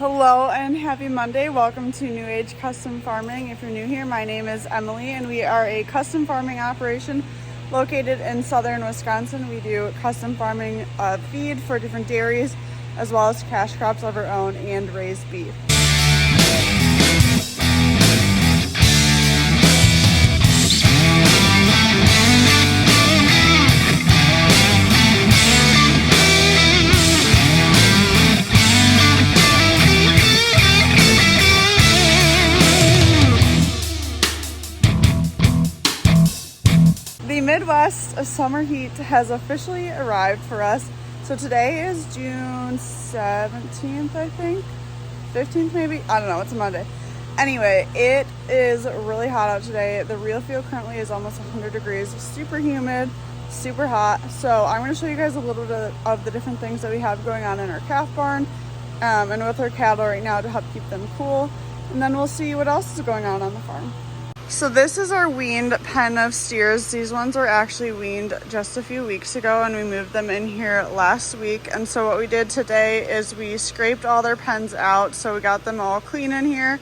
Hello and happy Monday. Welcome to New Age Custom Farming. If you're new here, my name is Emily and we are a custom farming operation located in southern Wisconsin. We do custom farming of feed for different dairies as well as cash crops of our own and raised beef. The Midwest summer heat has officially arrived for us. So today is June 17th, I think. 15th maybe? I don't know, it's a Monday. Anyway, it is really hot out today. The real feel currently is almost 100 degrees, super humid, super hot. So I'm going to show you guys a little bit of the different things that we have going on in our calf barn and with our cattle right now to help keep them cool. And then we'll see what else is going on the farm. So this is our weaned pen of steers. These ones were actually weaned just a few weeks ago and we moved them in here last week. And so what we did today is we scraped all their pens out. So we got them all clean in here,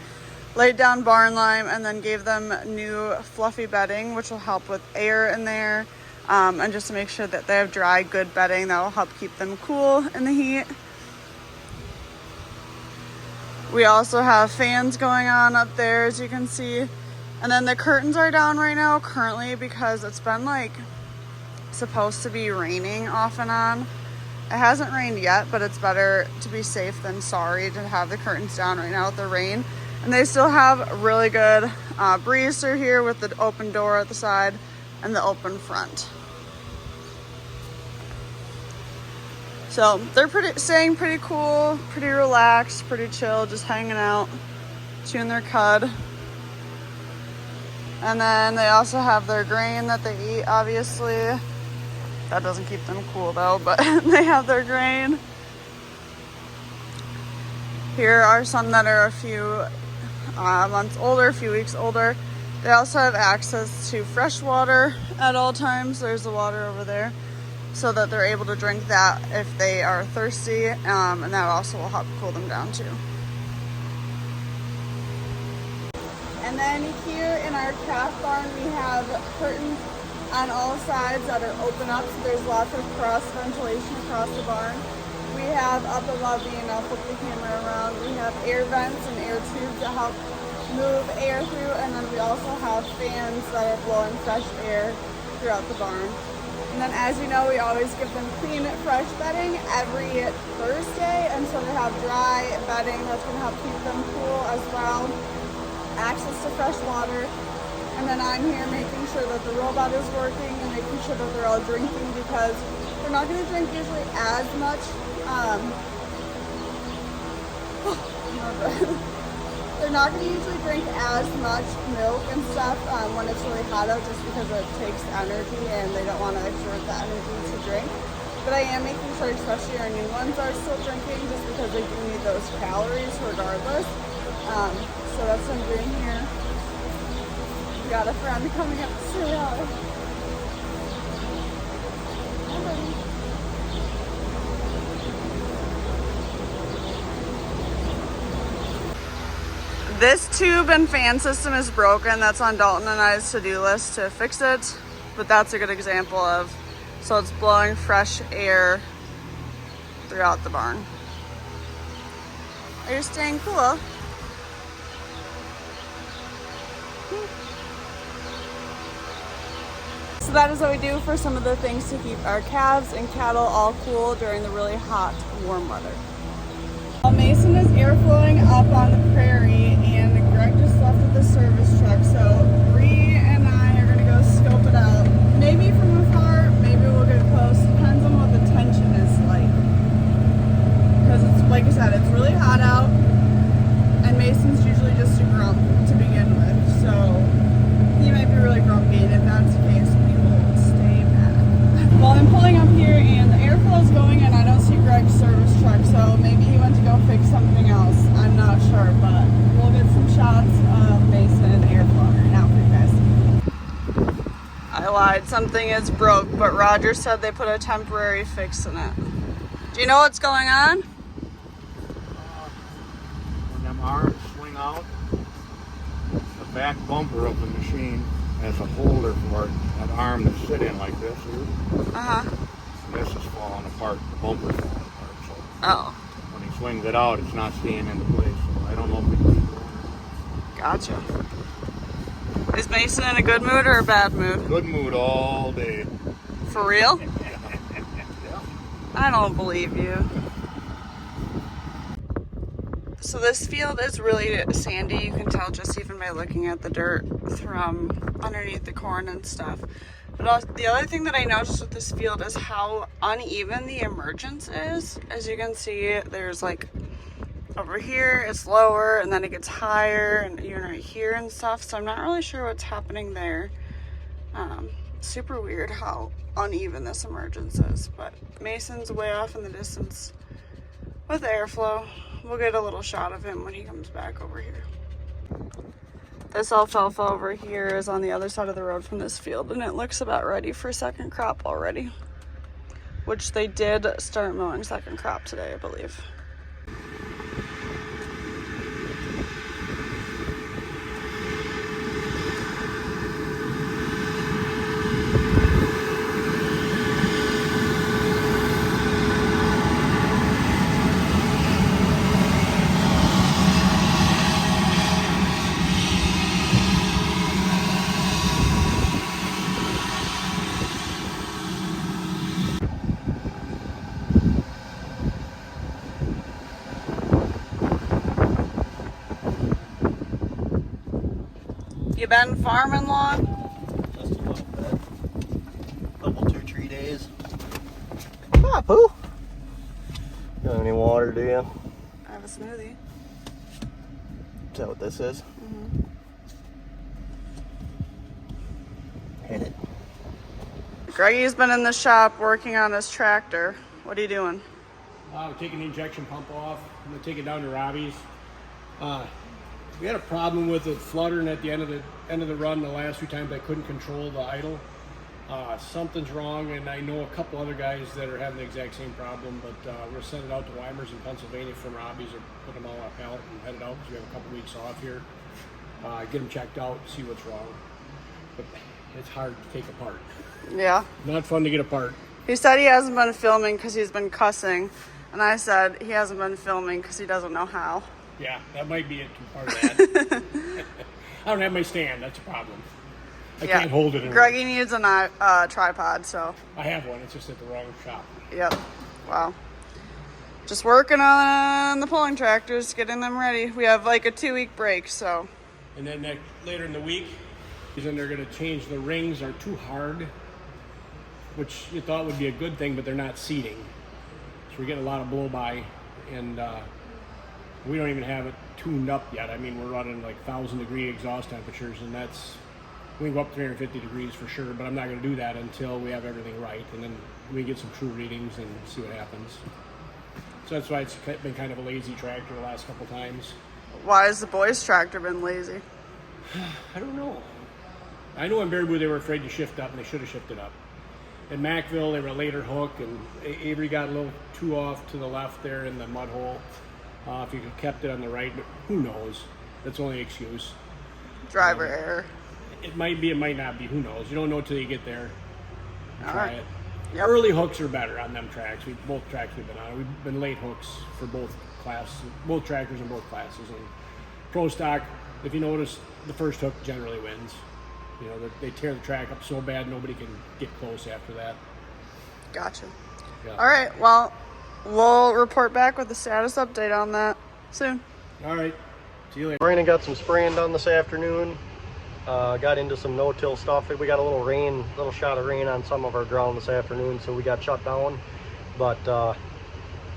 laid down barn lime, and then gave them new fluffy bedding, which will help with air in there. And just to make sure that they have dry, good bedding that will help keep them cool in the heat. We also have fans going on up there, as you can see. And then the curtains are down right now currently because it's been like supposed to be raining off and on. It hasn't rained yet, but it's better to be safe than sorry to have the curtains down right now with the rain. And they still have really good breeze through here with the open door at the side and the open front. So they're staying pretty cool, pretty relaxed, pretty chill, just hanging out, chewing their cud. And then they also have their grain that they eat, obviously. That doesn't keep them cool though, but they have their grain. Here are some that are a few months older, a few weeks older. They also have access to fresh water at all times. There's the water over there, so that they're able to drink that if they are thirsty, and that also will help cool them down too. And then here in our calf barn, we have curtains on all sides that are open up, so there's lots of cross ventilation across the barn. We have up above me, and I'll flip the camera around, we have air vents and air tubes that help move air through, and then we also have fans that are blowing fresh air throughout the barn. And then as you know, we always give them clean, fresh bedding every Thursday, and so they have dry bedding that's going to help keep them cool as well. Access to fresh water, and then I'm here making sure that the robot is working and making sure that they're all drinking, because they're not going to drink usually as much they're not going to usually drink as much milk and stuff when it's really hot out, just because it takes energy and they don't want to exert the energy to drink. But I am making sure, especially our new ones, are still drinking, just because they do need those calories regardless. So that's what I'm doing here. We got a friend coming up to say hi. This tube and fan system is broken. That's on Dalton and I's to-do list to fix it, but that's a good example of, so it's blowing fresh air throughout the barn. Are you staying cool? So that is what we do for some of the things to keep our calves and cattle all cool during the really hot, warm weather. Well, Mason is air flowing up on the prairie, and Greg just left with the service truck. So Bree and I are going to go scope it out. Maybe from afar, maybe we'll get close. Depends on what the tension is like. Because it's, like I said, it's really hot out, and Mason's usually just a grump to begin with. So he might be really grumpy, and if that's the case, we will stay mad. Well, I'm pulling up here and the airflow is going, and I don't see Greg's service truck, so maybe he went to go fix something else. I'm not sure, but we'll get some shots of Mason airflow right now for you guys. I lied, something is broke, but Roger said they put a temporary fix in it. Do you know what's going on? arms swing out, the back bumper of the machine has a holder for it, that arm to sit in like this here. This is falling apart, the bumper's falling apart. So when he swings it out, it's not staying into place. So I don't know if we can keep going. Gotcha. Is Mason in a good mood or a bad mood? Good mood all day. For real? Yeah. I don't believe you. So this field is really sandy. You can tell just even by looking at the dirt from underneath the corn and stuff. But the other thing that I noticed with this field is how uneven the emergence is. As you can see, there's like over here it's lower and then it gets higher and even right here and stuff. So I'm not really sure what's happening there. Super weird how uneven this emergence is. But Mason's way off in the distance with airflow. We'll get a little shot of him when he comes back over here. This alfalfa over here is on the other side of the road from this field, and it looks about ready for second crop already, which they did start mowing second crop today, I believe. You been farming long? Just a little bit. Couple 2-3 days. Ah, Pooh. Got any water, do you? I have a smoothie. Is that what this is? Hit it. Greggy's been in the shop working on his tractor. What are you doing? We're taking the injection pump off. I'm gonna take it down to Robbie's. We had a problem with it fluttering at the end of the run. The last few times I couldn't control the idle. Something's wrong, and I know a couple other guys that are having the exact same problem. But we're gonna send it out to Weimers in Pennsylvania from Robbie's, or put them all on a pallet and head it out because we have a couple weeks off here. Get them checked out, see what's wrong. But it's hard to take apart. Yeah. Not fun to get apart. He said he hasn't been filming because he's been cussing, and I said he hasn't been filming because he doesn't know how. Yeah, that might be it, part of that. I don't have my stand, that's a problem. I can't hold it. Greggy needs a tripod, so. I have one, it's just at the wrong shop. Yep. Wow. Just working on the pulling tractors, getting them ready. We have like a 2-week break, so. And then later in the week, then they're going to change the rings are too hard, which you thought would be a good thing, but they're not seating. So we're getting a lot of blow by, and we don't even have it tuned up yet. I mean, we're running like 1,000-degree exhaust temperatures, and we can go up 350 degrees for sure, but I'm not going to do that until we have everything right, and then we get some true readings and see what happens. So that's why it's been kind of a lazy tractor the last couple times. Why has the boys' tractor been lazy? I don't know. I know in Baraboo they were afraid to shift up, and they should have shifted up. In Mackville, they were a later hook, and Avery got a little too off to the left there in the mud hole. If you could have kept it on the right, but who knows? That's the only excuse. Driver error. It might be, it might not be. Who knows? You don't know till you get there. Try it. Yep. Early hooks are better on them tracks. Both tracks we've been on. We've been late hooks for both tractors in both classes. And pro stock, if you notice, the first hook generally wins. You know, they tear the track up so bad nobody can get close after that. Gotcha. Yeah. All right, well, we'll report back with the status update on that soon. All right. See you later. Brandon got some spraying done this afternoon. Got into some no-till stuff. We got a little shot of rain on some of our ground this afternoon, so we got shut down. But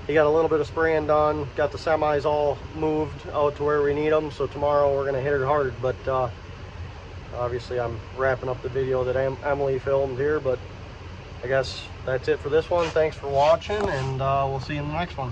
he got a little bit of spraying done. Got the semis all moved out to where we need them. So tomorrow we're gonna hit it hard. But obviously I'm wrapping up the video that Emily filmed here. But I guess that's it for this one. Thanks for watching, and we'll see you in the next one.